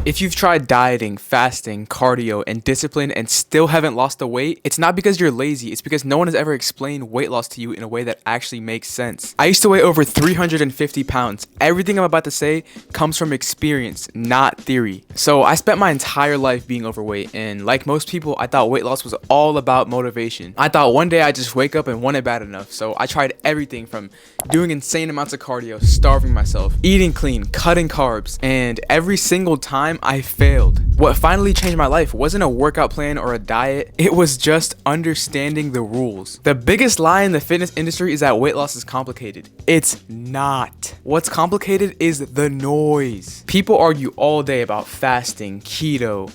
If you've tried dieting, fasting, cardio, and discipline and still haven't lost the weight, it's not because you're lazy, it's because no one has ever explained weight loss to you in a way that actually makes sense. I used to weigh over 350 pounds. Everything I'm about to say comes from experience, not theory. So I spent my entire life being overweight, and like most people, I thought weight loss was all about motivation. I thought one day I'd just wake up and want it bad enough, so I tried everything from doing insane amounts of cardio, starving myself, eating clean, cutting carbs, and every single time I failed. What finally changed my life wasn't a workout plan or a diet, it was just understanding the rules. The biggest lie in the fitness industry is that weight loss is complicated. It's not. What's complicated is the noise. People argue all day about fasting, keto,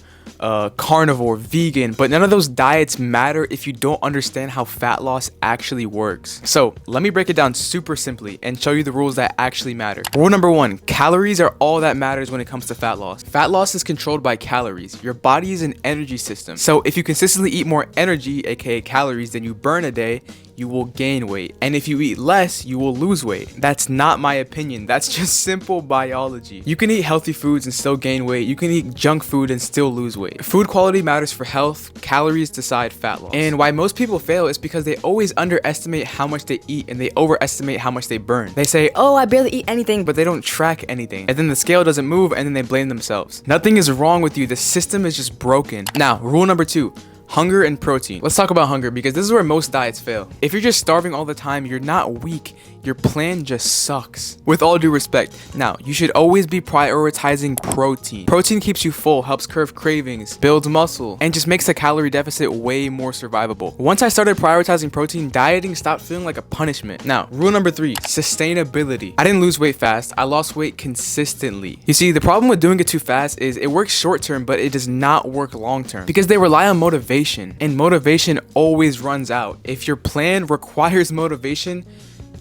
carnivore, vegan, but none of those diets matter if you don't understand how fat loss actually works. So let me break it down super simply and show you the rules that actually matter. Rule number 1, calories are all that matters when it comes to fat loss. Fat loss is controlled by calories. Your body is an energy system. So if you consistently eat more energy, aka calories, than you burn a day, you will gain weight. And if you eat less, you will lose weight. That's not my opinion. That's just simple biology. You can eat healthy foods and still gain weight. You can eat junk food and still lose weight. Food quality matters for health. Calories decide fat loss. And why most people fail is because they always underestimate how much they eat and they overestimate how much they burn. They say, oh, I barely eat anything, but they don't track anything. And then the scale doesn't move and then they blame themselves. Nothing is wrong with you. The system is just broken. Now, rule number 2. Hunger and protein. Let's talk about hunger because this is where most diets fail. If you're just starving all the time, you're not weak. Your plan just sucks. With all due respect, now, you should always be prioritizing protein. Protein keeps you full, helps curb cravings, builds muscle, and just makes the calorie deficit way more survivable. Once I started prioritizing protein, dieting stopped feeling like a punishment. Now, rule number 3, sustainability. I didn't lose weight fast. I lost weight consistently. You see, the problem with doing it too fast is it works short term, but it does not work long term because they rely on motivation, and motivation always runs out. If your plan requires motivation,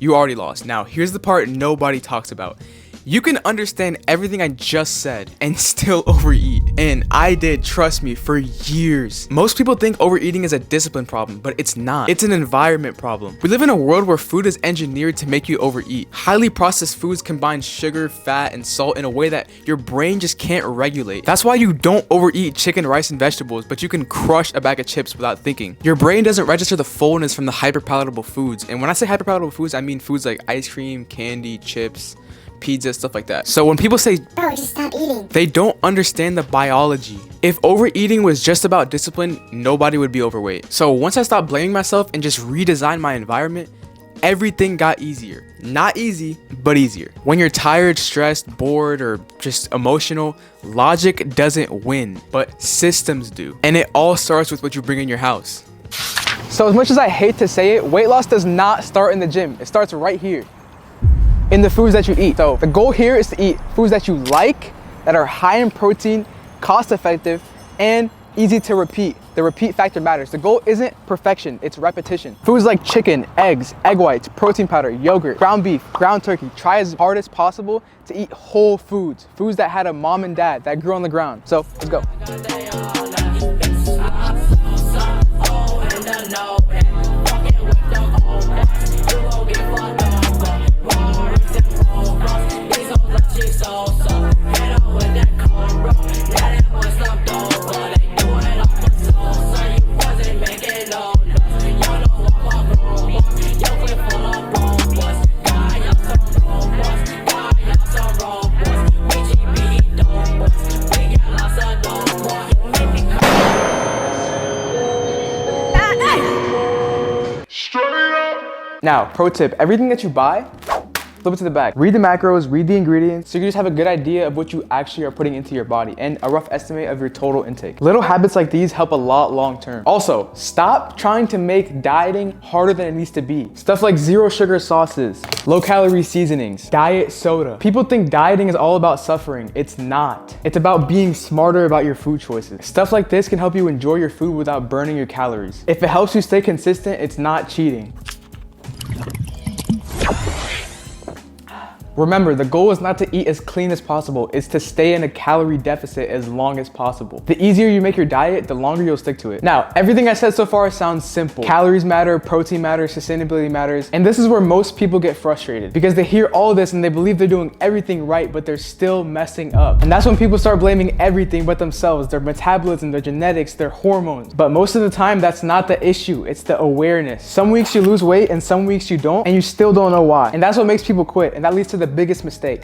you already lost. Now, here's the part nobody talks about. You can understand everything I just said and still overeat. And I did, trust me, for years. Most people think overeating is a discipline problem, but it's not. It's an environment problem. We live in a world where food is engineered to make you overeat. Highly processed foods combine sugar, fat, and salt in a way that your brain just can't regulate. That's why you don't overeat chicken, rice, and vegetables, but you can crush a bag of chips without thinking. Your brain doesn't register the fullness from the hyperpalatable foods. And when I say hyperpalatable foods, I mean foods like ice cream, candy, chips, pizza, stuff like that. So when people say, bro, just stop eating, they don't understand the biology. If overeating was just about discipline, nobody would be overweight. So once I stopped blaming myself and just redesigned my environment, everything got easier. Not easy, but easier. When you're tired, stressed, bored, or just emotional, logic doesn't win, but systems do. And it all starts with what you bring in your house. So as much as I hate to say it, weight loss does not start in the gym. It starts right here, in the foods that you eat. So the goal here is to eat foods that you like, that are high in protein, cost effective, and easy to repeat. The repeat factor matters. The goal isn't perfection, it's repetition. Foods like chicken, eggs, egg whites, protein powder, yogurt, ground beef, ground turkey. Try as hard as possible to eat whole foods. Foods that had a mom and dad that grew on the ground. So let's go. Now, pro tip, everything that you buy, flip it to the back. Read the macros, read the ingredients, so you can just have a good idea of what you actually are putting into your body and a rough estimate of your total intake. Little habits like these help a lot long term. Also, stop trying to make dieting harder than it needs to be. Stuff like 0 sugar sauces, low calorie seasonings, diet soda. People think dieting is all about suffering. It's not. It's about being smarter about your food choices. Stuff like this can help you enjoy your food without burning your calories. If it helps you stay consistent, it's not cheating. Remember, the goal is not to eat as clean as possible, it's to stay in a calorie deficit as long as possible. The easier you make your diet, the longer you'll stick to it. Now, everything I said so far sounds simple. Calories matter, protein matters, sustainability matters, and this is where most people get frustrated because they hear all this and they believe they're doing everything right, but they're still messing up. And that's when people start blaming everything but themselves, their metabolism, their genetics, their hormones. But most of the time, that's not the issue, it's the awareness. Some weeks you lose weight and some weeks you don't, and you still don't know why. And that's what makes people quit, and that leads to the biggest mistake.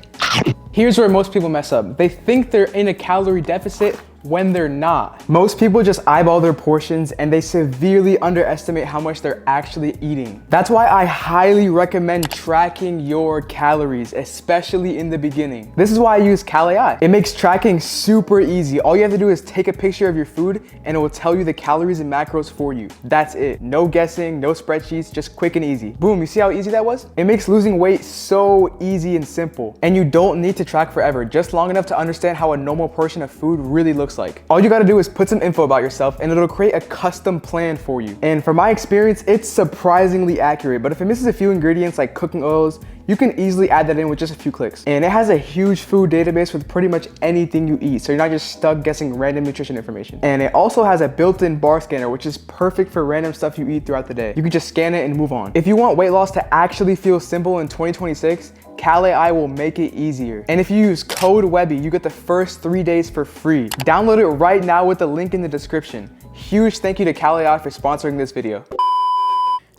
Here's where most people mess up. They think they're in a calorie deficit when they're not. Most people just eyeball their portions and they severely underestimate how much they're actually eating. That's why I highly recommend tracking your calories, especially in the beginning. This is why I use Cal.ai. It makes tracking super easy. All you have to do is take a picture of your food and it will tell you the calories and macros for you. That's it. No guessing, no spreadsheets, just quick and easy. Boom, you see how easy that was? It makes losing weight so easy and simple. And you don't need to track forever, just long enough to understand how a normal portion of food really looks like. All you gotta do is put some info about yourself and it'll create a custom plan for you. And from my experience, it's surprisingly accurate, but if it misses a few ingredients like cooking oils, you can easily add that in with just a few clicks. And it has a huge food database with pretty much anything you eat, so you're not just stuck guessing random nutrition information. And it also has a built-in bar scanner, which is perfect for random stuff you eat throughout the day. You can just scan it and move on. If you want weight loss to actually feel simple in 2026, Cal.ai will make it easier. And if you use code Webby, you get the first 3 days for free. Download it right now with the link in the description. Huge thank you to Cal.ai for sponsoring this video.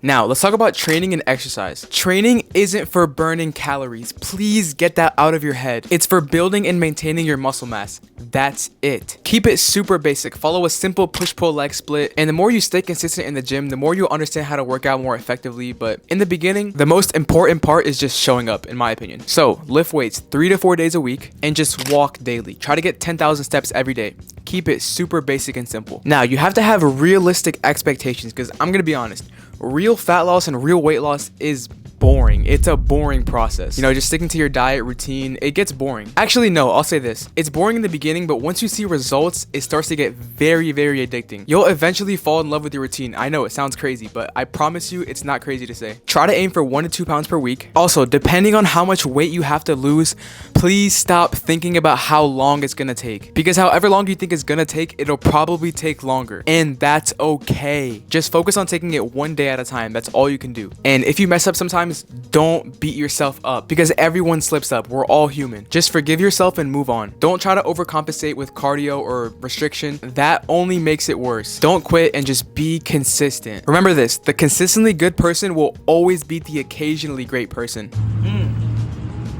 Now, let's talk about training and exercise. Training isn't for burning calories. Please get that out of your head. It's for building and maintaining your muscle mass. That's it. Keep it super basic. Follow a simple push-pull leg split. And the more you stay consistent in the gym, the more you'll understand how to work out more effectively. But in the beginning, the most important part is just showing up, in my opinion. So lift weights 3 to 4 days a week and just walk daily. Try to get 10,000 steps every day. Keep it super basic and simple. Now, you have to have realistic expectations because I'm gonna be honest, real fat loss and real weight loss is boring. It's a boring process. You know, just sticking to your diet routine, it gets boring. Actually, no, I'll say this. It's boring in the beginning, but once you see results, it starts to get very, very addicting. You'll eventually fall in love with your routine. I know it sounds crazy, but I promise you it's not crazy to say. Try to aim for 1 to 2 pounds per week. Also, depending on how much weight you have to lose, please stop thinking about how long it's gonna take. Because however long you think it's gonna take, it'll probably take longer. And that's okay. Just focus on taking it 1 day at a time. That's all you can do. And if you mess up sometimes, don't beat yourself up because everyone slips up. We're all human. Just forgive yourself and move on. Don't try to overcompensate with cardio or restriction. That only makes it worse. Don't quit and just be consistent. Remember this, the consistently good person will always beat the occasionally great person.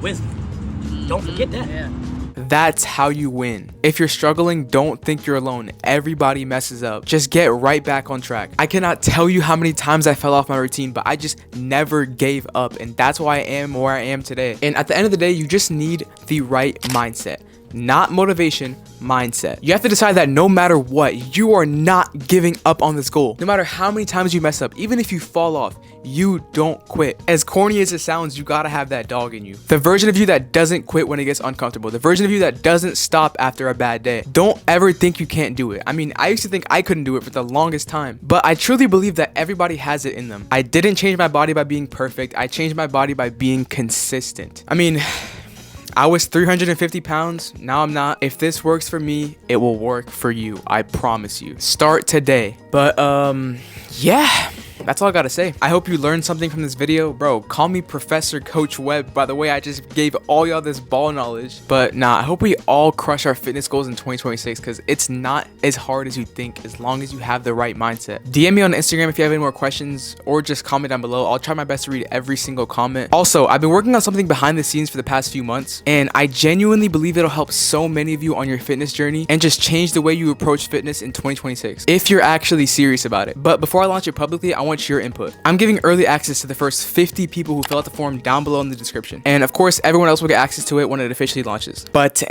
Wisdom. Don't forget that. Yeah. That's how you win. If you're struggling, don't think you're alone. Everybody messes up. Just get right back on track. I cannot tell you how many times I fell off my routine, but I just never gave up. And that's why I am where I am today. And at the end of the day, you just need the right mindset. Not motivation, mindset. You have to decide that no matter what, you are not giving up on this goal. No matter how many times you mess up, even if you fall off, you don't quit. As corny as it sounds, you gotta have that dog in you. The version of you that doesn't quit when it gets uncomfortable. The version of you that doesn't stop after a bad day. Don't ever think you can't do it. I mean, I used to think I couldn't do it for the longest time, but I truly believe that everybody has it in them. I didn't change my body by being perfect. I changed my body by being consistent. I mean, I was 350 pounds, now I'm not. If this works for me, it will work for you. I promise you. Start today. But yeah. That's all I gotta say. I hope you learned something from this video. Bro, call me Professor Coach Webb. By the way, I just gave all y'all this ball knowledge. But nah, I hope we all crush our fitness goals in 2026 because it's not as hard as you think as long as you have the right mindset. DM me on Instagram if you have any more questions or just comment down below. I'll try my best to read every single comment. Also, I've been working on something behind the scenes for the past few months and I genuinely believe it'll help so many of you on your fitness journey and just change the way you approach fitness in 2026 if you're actually serious about it. But before I launch it publicly, I want your input. I'm giving early access to the first 50 people who fill out the form down below in the description. And of course, everyone else will get access to it when it officially launches. But